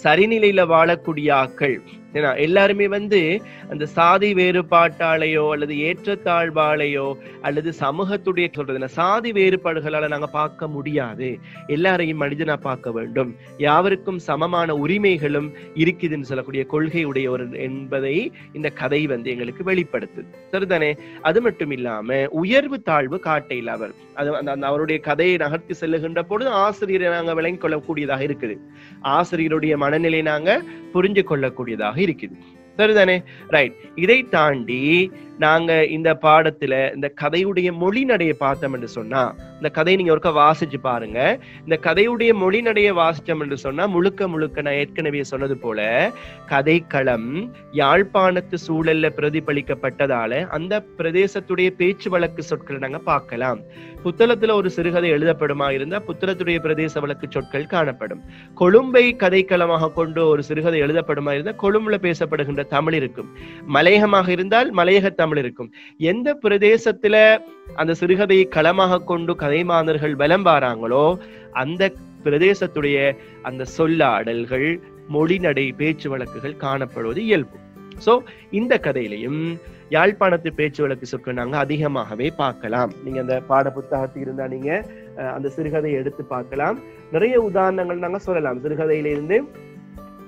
சரிநிலையில வாழக்கூடிய ஆக்கள். ஏன்னா எல்லாருமே வந்து அந்த சாதி வேறுபாட்டாலேயோ அல்லது ஏற்றத்தாழ்வாலேயோ அல்லது சமூகத்துடைய சொல்றது சாதி வேறுபாடுகளால நாங்க பார்க்க முடியாது. எல்லாரையும் மனிதனா பார்க்க வேண்டும், யாவருக்கும் சமமான உரிமைகளும் இருக்குதுன்னு சொல்லக்கூடிய கொள்கை உடையவர் என்பதை இந்த கதை வந்து எங்களுக்கு வெளிப்படுத்துது. சரிதானே? அது மட்டும் இல்லாம உயர்வு தாழ்வு காட்டையில் அவர் அவருடைய கதையை நகர்த்தி செல்லுகின்ற பொழுது ஆசிரியரை நாங்க விளங்கிக் கொள்ளக்கூடியதாக இருக்குது. ஆசிரியருடைய மனநிலை நாங்க புரிஞ்சு கொள்ளக்கூடியதாக இருக்குது. சரிதானே? ரைட். இதை தாண்டி நாங்க இந்த பாடத்துல இந்த கதையுடைய மொழி நடையை பார்த்தோம் என்று சொன்னா, இந்த கதையை நீங்க ஒருக்கா வாசிச்சு பாருங்க. இந்த கதையுடைய மொழி நடையை வாசிச்சோம் என்று சொன்னா முழுக்க நான் ஏற்கனவே சொன்னது போல கதைக்களம் யாழ்ப்பாணத்து சூழல்ல பிரதிபலிக்கப்பட்டதால அந்த பிரதேசத்துடைய பேச்சு வழக்கு சொற்களை நாங்க பார்க்கலாம். புத்தளத்துல ஒரு சிறுகதை எழுதப்படுமா இருந்தா புத்தளத்துடைய பிரதேச வழக்கு சொற்கள் காணப்படும். கொழும்பை கதைக்களமாக கொண்டு ஒரு சிறுகதை எழுதப்படுமா இருந்தா கொழும்புல பேசப்படுகின்ற தமிழ் இருக்கும். மலையகமாக இருந்தால் மலையக தமிழ் இருக்கும். எந்த பிரதேசத்துல அந்த சிறுகதையை களமாக கொண்டு கதை மாந்தர்கள் வலம் வாராங்களோ அந்த பிரதேசத்துடைய அந்த சொல்லாடல்கள், மொழி நடை, பேச்சு வழக்குகள் காணப்படுவது இயல்பு. சோ இந்த கதையிலையும் யாழ்ப்பாணத்து பேச்சு வழக்கு சொற்கள் நாங்க அதிகமாகவே பார்க்கலாம். நீங்க அந்த பாட புத்தகத்தில் இருந்தா நீங்க அந்த சிறுகதையை எடுத்து பார்க்கலாம். நிறைய உதாரணங்கள் நாங்க சொல்லலாம். சிறுகதையிலிருந்து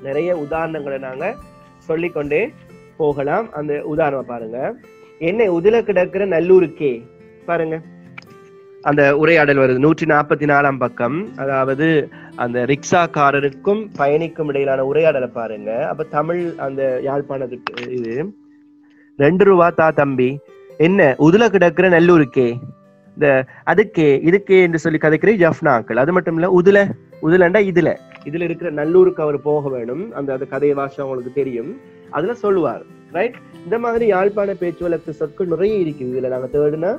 நிறைய உதாரணங்களை நாங்க சொல்லிக்கொண்டே போகலாம். அந்த உதாரணம் பாருங்க. என்ன உதில கிடக்கிற நல்லூருக்கே பாருங்க, அந்த உரையாடல் வருது 144ஆம் பக்கம். அதாவது அந்த ரிக்ஷாக்காரருக்கும் பயணிக்கும் இடையிலான உரையாடலை பாருங்க. அப்ப தமிழ் அந்த யாழ்ப்பாணத்துக்கு இது 2 ரூபா தா தம்பி, என்ன உதில கிடக்கிற நல்லூருக்கே, இந்த அதுக்கே இதுக்கே என்று சொல்லி கதைக்கிற ஜஃப்னாக்கள். அது மட்டும் இல்ல உதுலண்டா இதுல இருக்கிற நல்லூருக்கு அவர் போக வேணும். அந்த கதையை வாசம் அவங்களுக்கு தெரியும், அதுல சொல்லுவார். ரைட். இந்த மாதிரி யாழ்ப்பாண பேச்சு வழக்கு சொற்கள் நிறைய இருக்குது. இதுல நாங்க தேடுனா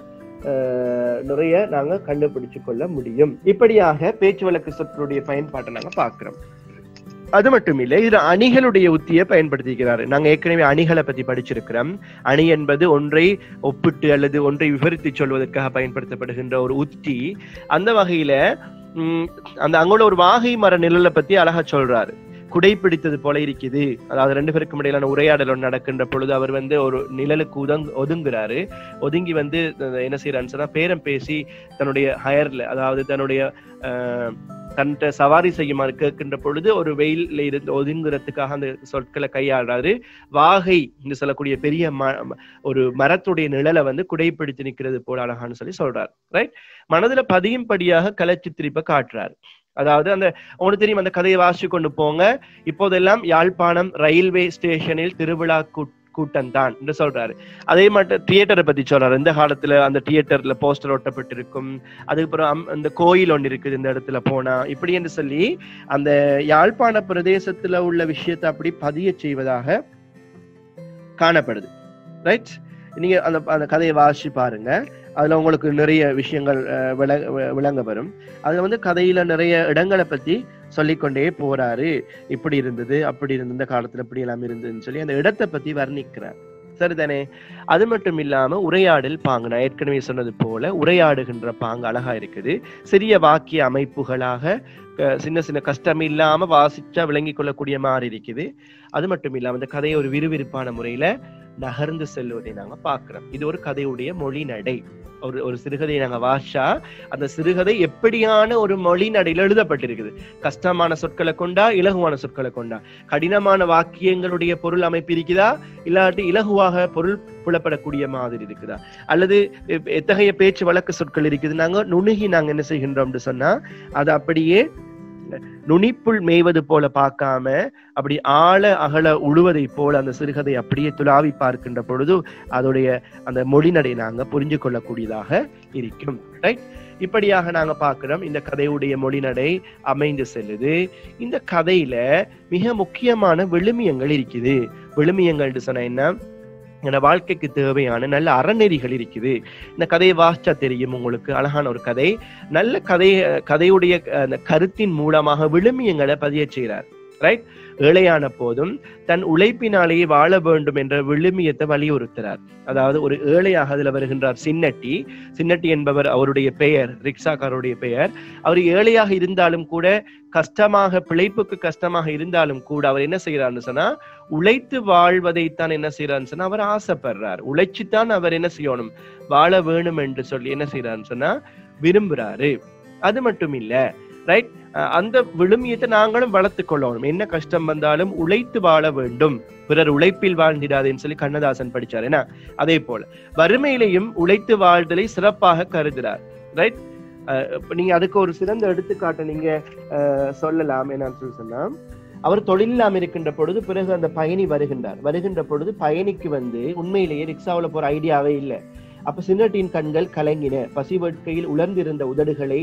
நிறைய நாங்க கண்டுபிடிச்சு கொள்ள முடியும். இப்படியாக பேச்சு வழக்கு சொற்களுடைய பயன்பாட்டை நாங்க பாக்குறோம். அது மட்டும் இல்லை, இதுல அணிகளுடைய உத்தியை பயன்படுத்திக்கிறாரு. நாங்க ஏற்கனவே அணிகளை பத்தி படிச்சிருக்கிறோம். அணி என்பது ஒன்றை ஒப்பிட்டு அல்லது ஒன்றை விவரித்து சொல்வதற்காக பயன்படுத்தப்படுகின்ற ஒரு உத்தி. அந்த வகையில அந்த அங்குள்ள ஒரு வாகை மர நிழலை பத்தி அழகா சொல்றாரு. குடை பிடித்தது போல இருக்குது. அதாவது 2 பேருக்கும் இடையிலான உரையாடல் நடக்கின்ற பொழுது அவர் ஒரு நிழலுக்கு ஒதுங்குறாரு. ஒதுங்கி என்ன செய்யறான்னு சொன்னா பேரம் பேசி தன்னுடைய ஹயர்ல, அதாவது தன்னுடைய தன்னை சவாரி செய்யுமாறு கேட்கின்ற பொழுது ஒரு வெயில இருந்து ஒதுங்குறதுக்காக அந்த சொற்களை கையாடுறாரு. வாகை என்று சொல்லக்கூடிய பெரிய ஒரு மரத்துடைய நிழலை குடைப்பிடித்து நிற்கிறது போல அழகான்னு சொல்றாரு. ரைட். மனதுல பதியும்படியாக கலைச்சித்திரிப்பை காட்டுறாரு. அதாவது உங்களுக்கு தெரியும், அந்த கதையை வாசிச்சு கொண்டு போங்க. இப்போதெல்லாம் யாழ்ப்பாணம் ரயில்வே ஸ்டேஷனில் திருவிழா கூட்டம் தான் என்று சொல்றாரு. அதே மட்டும் தியேட்டரை பத்தி சொல்றாரு. இந்த காலத்துல அந்த தியேட்டர்ல போஸ்டர் ஒட்டப்பட்டிருக்கும். அதுக்கப்புறம் அந்த கோயில் ஒன்று இருக்குது இந்த இடத்துல போனா, இப்படி என்று சொல்லி அந்த யாழ்ப்பாண பிரதேசத்துல உள்ள விஷயத்தை அப்படி பதிய செய்வதாக காணப்படுது. ரைட். நீங்க அந்த கதையை வாசிச்சு பாருங்க. அதுல உங்களுக்கு நிறைய விஷயங்கள் விளங்க வரும். அதுல கதையில நிறைய இடங்களை பத்தி சொல்லிக்கொண்டே போறாரு. இப்படி இருந்தது, அப்படி இருந்த இந்த காலத்துல இப்படி எல்லாம் இருந்ததுன்னு சொல்லி அந்த இடத்தை பத்தி வர்ணிக்கிறார். சரிதானே? அது மட்டும் இல்லாம உரையாடல் பாங்கு, நான் ஏற்கனவே சொன்னது போல உரையாடுகின்ற பாங்கு அழகா இருக்குது. சிறிய வாக்கிய அமைப்புகளாக சின்ன சின்ன கஷ்டம் இல்லாம வாசிச்சா விளங்கி கொள்ளக்கூடிய மாதிரி இருக்குது. அது மட்டும் இல்லாம இந்த கதையை ஒரு விறுவிறுப்பான முறையில நகர்ந்து செல்வதை நாங்க பாக்குறோம். இது ஒரு கதையுடைய மொழி நடை. ஒரு சிறுகதையை நாங்க வாசிச்சா அந்த சிறுகதை எப்படியான ஒரு மொழி நடையில எழுதப்பட்டிருக்குது. கஷ்டமான சொற்களை கொண்டா, இலகுவான சொற்களை கொண்டா, கடினமான வாக்கியங்களுடைய பொருள் அமைப்பு இருக்குதா, இல்லாட்டி இலகுவாக பொருள் புலப்படக்கூடிய மாதிரி இருக்குதா, அல்லது எத்தகைய பேச்சு வழக்கு சொற்கள் இருக்குது, நாங்க நுணுகி நாங்க என்ன செய்கின்றோம் சொன்னா அது அப்படியே நுனிப்புள் மேய்வது போல பார்க்காம அப்படி ஆழ அகல உழுவதை போல அந்த சிறுகதை அப்படியே துளாவி பார்க்கின்ற பொழுது அதோடைய அந்த மொழிநடை நாங்க புரிஞ்சு கொள்ளக்கூடியதாக இருக்கும். ரைட். இப்படியாக நாங்க பார்க்கிறோம் இந்த கதையுடைய மொழிநடை அமைந்து செல்லுது. இந்த கதையில மிக முக்கியமான விழுமியங்கள் இருக்குது. விழுமியங்கள் சொன்ன என்ன, வாழ்க்கைக்கு தேவையான நல்ல அறநெறிகள் இருக்குது. இந்த கதையை வாசிச்சா தெரியும் உங்களுக்கு. அழகான ஒரு கதை. நல்ல கதையுடைய அந்த கருத்தின் மூலமாக விழுமியங்களை பதிய செய்கிறார். ரைட். ஏழையான போதும் தன் உழைப்பினாலேயே வாழ வேண்டும் என்ற விழுமியத்தை வலியுறுத்துறார். அதாவது ஒரு ஏழையாக அதுல வருகின்றார் சின்னட்டி. சின்னட்டி என்பவர் அவருடைய பெயர், ரிக்ஷாக்காரருடைய பெயர். அவர் ஏழையாக இருந்தாலும் கூட, கஷ்டமாக பிழைப்புக்கு கஷ்டமாக இருந்தாலும் கூட அவர் என்ன செய்யறாருன்னு சொன்னா உழைத்து வாழ்வதைத்தான் என்ன செய்யறாருன்னு சொன்னா அவர் ஆசைப்படுறார். உழைச்சுத்தான் அவர் என்ன செய்யணும், வாழ வேணும் என்று சொல்லி என்ன செய்யறாருன்னு சொன்னா விரும்புறாரு. அது மட்டும் இல்ல. ரைட். அந்த விழுமியத்தை நாங்களும் வளர்த்துக் கொள்ளணும். என்ன கஷ்டம் வந்தாலும் உழைத்து வாழ வேண்டும், பிறர் உழைப்பில் வாழ்ந்திடாதுன்னு சொல்லி கண்ணதாசன் படிச்சார். என்ன, அதே போல வறுமையிலையும் உழைத்து வாழ்தலை சிறப்பாக கருதுறார். ரைட். நீங்க அதுக்கு ஒரு சிறந்த எடுத்துக்காட்டை நீங்க சொல்லலாம். என்னன்னு சொல்லி சொன்னா, அவர் தொழிலில்லாம இருக்கின்ற பொழுது பிறகு அந்த பயணி வருகின்ற பொழுது பயணிக்கு உண்மையிலேயே ரிக்ஷாவில் போற ஐடியாவே இல்லை. அப்ப சின்னட்டியின் கண்கள் கலங்கின. பசி வேட்கையில் உலர்ந்திருந்த உதடுகளை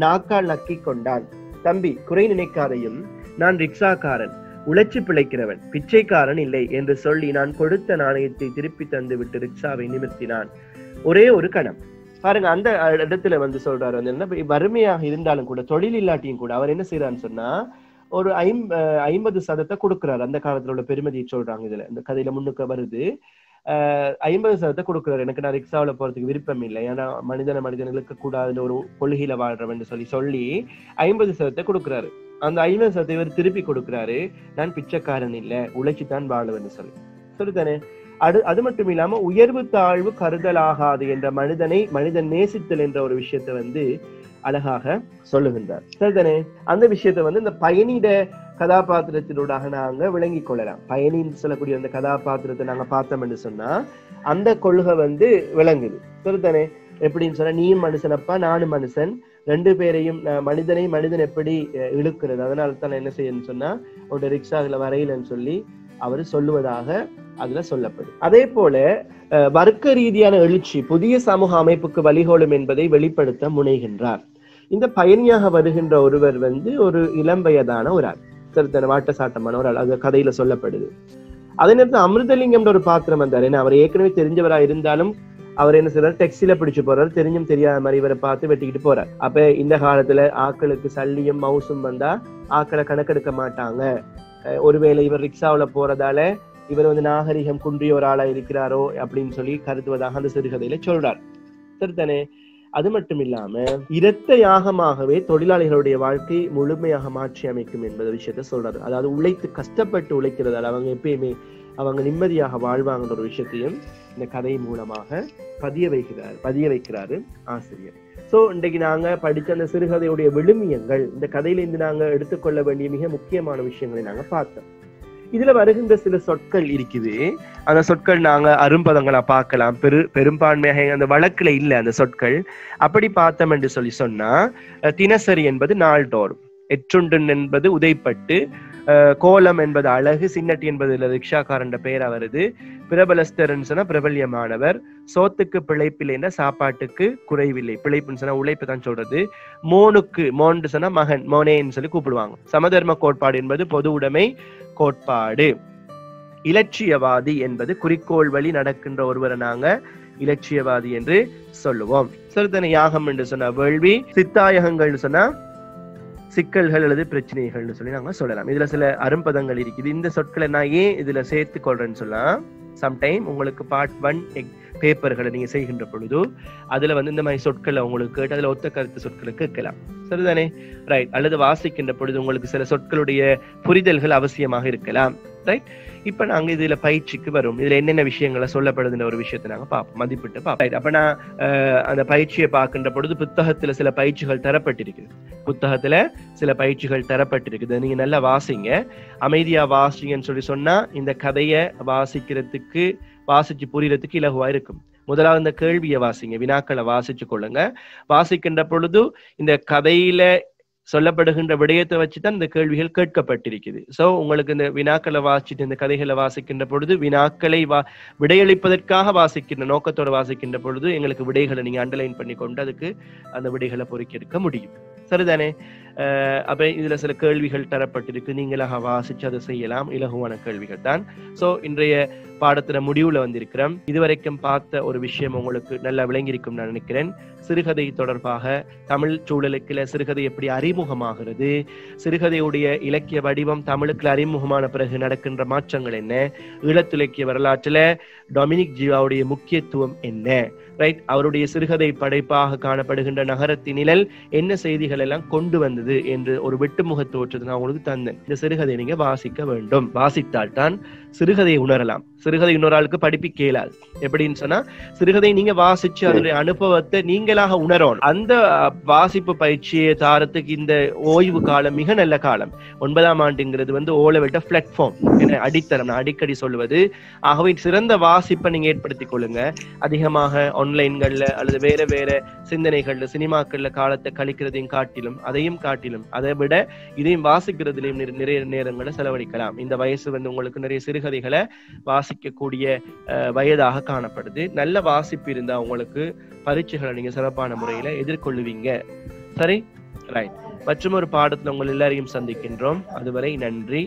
நாக்கால் நக்கி கொண்டான். தம்பி, குறை நினைக்காதையும், நான் ரிக்ஷாக்காரன், உழைச்சி பிழைக்கிறவன், பிச்சைக்காரன் இல்லை என்று சொல்லி நான் கொடுத்த நாணயத்தை திருப்பி தந்து விட்டு ரிக்ஷாவை நிமிர்த்தினான். ஒரே ஒரு கணம். பாருங்க, அந்த இடத்துல சொல்றாரு, வறுமையாக இருந்தாலும் கூட, தொழில் இல்லாட்டியும் கூட அவர் என்ன செய்யறான்னு சொன்னா ஒரு 50% கொடுக்கிறாரு. அந்த காலத்துல உள்ள பெருமதியை சொல்றாங்க. இதுல இந்த கதையில முன்னுக்கு வருது. 50% கொடுக்குறாரு. எனக்கு நான் ரிக்ஷாவில் போறதுக்கு விருப்பம் இல்லை, ஏன்னா மனிதனுக்கு கூடாதுன்னு ஒரு கொள்கையில வாழ்றவன் சொல்லி 50% கொடுக்குறாரு. அந்த 50% இவர் திருப்பி கொடுக்குறாரு. நான் பிச்சைக்காரன் இல்லை, உழைச்சித்தான் வாழுவேன்னு சொல்லித்தானே. அது மட்டும் இல்லாம உயர்வு தாழ்வு கருதலாகாது என்ற மனிதன் நேசித்தல் என்ற ஒரு விஷயத்தை அழகாக சொல்லுகின்றார். சரிதானே. அந்த விஷயத்த இந்த பயணிட கதாபாத்திரத்தினூடாக நாங்க விளங்கி கொள்ளலாம். பயணின்னு சொல்லக்கூடிய அந்த கதாபாத்திரத்தை நாங்க பார்த்தோம் என்று சொன்னா அந்த கொள்கை விளங்குது. சரிதானே. எப்படின்னு சொன்னா, நீயும் மனுஷனப்பா, நானும் மனுஷன், 2 பேரையும் மனிதன் எப்படி இழுக்கிறது, அதனால தான் என்ன செய்யணும்னு சொன்னா ஒரு ரிக்ஷாவில் வரையிலன்னு சொல்லி அவர் சொல்லுவதாக அதுல சொல்லப்படும். அதே போல வர்க்க ரீதியான எழுச்சி புதிய சமூக அமைப்புக்கு வழிகோலும் என்பதை வெளிப்படுத்த முனைகின்றார். இந்த பயணியாக வருகின்ற ஒருவர் ஒரு இளம் வயதான ஒரு ஆள், சரித்தன வாட்டசாட்டமான ஒரு ஆள், அது கதையில சொல்லப்படுது. அதே நேரத்தில் அமிர்தலிங்கம் ஒரு பாத்திரம் வந்தார். ஏன்னா அவர் ஏற்கனவே தெரிஞ்சவரா இருந்தாலும் அவர் என்ன செய்யறாரு, டெக்ஸில பிடிச்சு போறாரு, தெரிஞ்சும் தெரியாத மாதிரி இவரை பார்த்து வெட்டிக்கிட்டு போறாரு. அப்ப இந்த காலத்துல ஆக்களுக்கு சல்லியும் மவுசும் வந்தா ஆக்களை கணக்கெடுக்க மாட்டாங்க. ஒருவேளை இவர் ரிக்ஷாவில போறதால இவர் நாகரிகம் குன்றிய ஒரு ஆளா இருக்கிறாரோ அப்படின்னு சொல்லி கருதுவதாக அந்த சிறுகதையில சொல்றார். சரிதானே? அது மட்டும் இல்லாம இரத்த யாகமாகவே தொழிலாளிகளுடைய வாழ்க்கை முழுமையாக மாற்றி அமைக்கும் என்பது விஷயத்த சொல்றாரு. அதாவது உழைத்து கஷ்டப்பட்டு உழைக்கிறதால அவங்க எப்பயுமே அவங்க நிம்மதியாக வாழ்வாங்கன்ற ஒரு விஷயத்தையும் இந்த கதை மூலமாக பதிய வைக்கிறாரு ஆசிரியர். சோ இன்றைக்கு நாங்க படிச்ச அந்த சிறுகதையுடைய விழுமியங்கள், இந்த கதையிலிருந்து நாங்க எடுத்துக்கொள்ள வேண்டிய மிக முக்கியமான விஷயங்களை நாங்க பார்த்தோம். இதுல வருகின்ற சில சொற்கள் இருக்குது. அந்த சொற்கள் நாங்க அரும்பதங்களா பார்க்கலாம். பெரும்பான்மையாக அந்த வழக்குல இல்ல அந்த சொற்கள். அப்படி பார்த்தோம் என்று சொன்னா, தினசரி என்பது நாள்தோறும், எற்றுண்டன் என்பது உதைப்பட்டு, கோலம் என்பது அழகு, சின்னட்டி என்பது ரிக்ஷாக்காரன் பெயரா வருது, பிரபலஸ்தர்ன்னு சொன்னா பிரபல்யமானவர், சோத்துக்கு பிழைப்பில்லை என்ற சாப்பாட்டுக்கு குறைவில்லை, பிழைப்புன்னு சொன்னா உழைப்பு தான் சொல்றது, மோன்னு சொன்னா மகன், மோனேன்னு சொல்லி கூப்பிடுவாங்க. சமதர்ம கோட்பாடு என்பது பொது உடைமை கோட்பாடு. இலட்சியவாதி என்பது குறிக்கோள் வழி நடக்கின்ற ஒருவரை நாங்க இலட்சியவாதி என்று சொல்லுவோம். சரிதானே? யாகம் என்று சொன்னா வேள்வி, சித்தாயகங்கள் சொன்னா சிக்கல்கள் அல்லது பிரச்சனைகள்னு சொல்லி நாங்க சொல்லலாம். இதுல சில அரும்பதங்கள் இருக்குது. இந்த சொற்களை நான் ஏன் இதுல சேர்த்து கொள்றேன்னு சொல்லலாம், சம்டைம் உங்களுக்கு பார்ட் 1 பேப்பர்களை நீங்க செய்கின்ற பொழுது அதுல இந்த மாதிரி சொற்களை உங்களுக்கு கேட்டு அதுல ஒத்த கருத்து சொற்களை கேட்கலாம். சரிதானே? ரைட். அல்லது வாசிக்கின்ற பொழுது உங்களுக்கு சில சொற்களுடைய புரிதல்கள் அவசியமாக இருக்கலாம். ரைட். இப்ப நாங்க இதுல பயிற்சிக்கு வரும். இதுல என்னென்ன விஷயங்களை சொல்லப்படுதுன்ற ஒரு விஷயத்தை நாங்க பார்ப்போம், மதிப்பிட்டு பார்ப்போம். அப்ப நான் அந்த பயிற்சியை பார்க்கின்ற பொழுது புத்தகத்துல சில பயிற்சிகள் தரப்பட்டிருக்குது. நீங்க நல்லா வாசிங்க, அமைதியா வாசிங்கன்னு சொன்னா இந்த கதையை வாசிச்சு புரியறதுக்கு இலகுவா இருக்கும். முதலாவது இந்த கேள்வியை வாசிங்க, வினாக்களை வாசிச்சு கொள்ளுங்க. வாசிக்கின்ற பொழுது இந்த கதையில சொல்லப்படுகின்ற விடயத்தை வச்சுதான் இந்த கேள்விகள் கேட்கப்பட்டிருக்குது. சோ உங்களுக்கு இந்த வினாக்களை வாசிட்டு இந்த கதைகளை வாசிக்கின்ற பொழுது வினாக்களை விடையளிப்பதற்காக வாசிக்கின்ற நோக்கத்தோட வாசிக்கின்ற பொழுது எங்களுக்கு விடைகளை நீங்க அண்டர்லைன் பண்ணி கொண்டு அதுக்கு அந்த விடைகளை பொறுக்கெடுக்க முடியும். சரிதானே? அப்ப இதுல சில கேள்விகள் தரப்பட்டிருக்கு, நீங்களாக வாசிச்சு அதை செய்யலாம். இலகுவான கேள்விகள் தான். சோ இன்றைய பாடத்துல முடிவுல வந்திருக்கிறோம். இதுவரைக்கும் பார்த்த ஒரு விஷயம் உங்களுக்கு நல்லா விளங்கியிருக்கும் நான் நினைக்கிறேன். சிறுகதை தொடர்பாக தமிழ் சூழலுக்குள்ள சிறுகதை எப்படி அறிமுகமாகிறது, சிறுகதையுடைய இலக்கிய வடிவம் தமிழுக்கு அறிமுகமான பிறகு நடக்கின்ற மாற்றங்கள் என்ன, ஈழத்துலக்கிய வரலாற்றுல டொமினிக் ஜீவாவுடைய முக்கியத்துவம் என்ன, ரைட், அவருடைய சிறுகதை படைப்பாக காணப்படுகின்ற நகரத்தின் நிழல் என்ன செய்திகள் எல்லாம் கொண்டு வந்தது என்று ஒரு வெட்டுமுக தோற்றத்தை நான் உங்களுக்கு தந்தேன். இந்த சிறுகதை நீங்க வாசிக்க வேண்டும். வாசித்தால் தான் சிறுகதையை உணரலாம். சிறுகதை இன்னொரு படிப்பிக்க இயலாது. எப்படின்னு சொன்னா, சிறுகதை நீங்க வாசிச்சு அதனுடைய அனுபவத்தை நீங்களாக உணரணும். அந்த வாசிப்பு பயிற்சியை தாரத்துக்கு இந்த ஓய்வு காலம் மிக நல்ல காலம். 9ஆம் ஆண்டுங்கிறது ஓலவிட்ட பிளாட்ஃபார்ம் என அடித்தரம் நான் அடிக்கடி சொல்லுவது. ஆகவே சிறந்த வாசிப்பை நீங்க ஏற்படுத்திக் கொள்ளுங்க. அதிகமாக ஆன்லைன்கள்ல அல்லது வேற சிந்தனைகள்ல சினிமாக்கள்ல காலத்தை கழிக்கிறதையும் காட்டிலும் அதை விட இதையும் வாசிக்கிறதுலையும் நிறைய நேரங்களை செலவழிக்கலாம். இந்த வயசு உங்களுக்கு நிறைய சிறுகதைகளை வாசிக்கக்கூடிய வயதாக காணப்படுது. நல்ல வாசிப்பு இருந்தா உங்களுக்கு பரீட்சைகளை நீங்க சிறப்பான முறையில எதிர்கொள்ளுவீங்க. சரி, ரைட். மற்றும் ஒரு பாடத்துல உங்கள் எல்லாரையும் சந்திக்கின்றோம். அதுவரை நன்றி.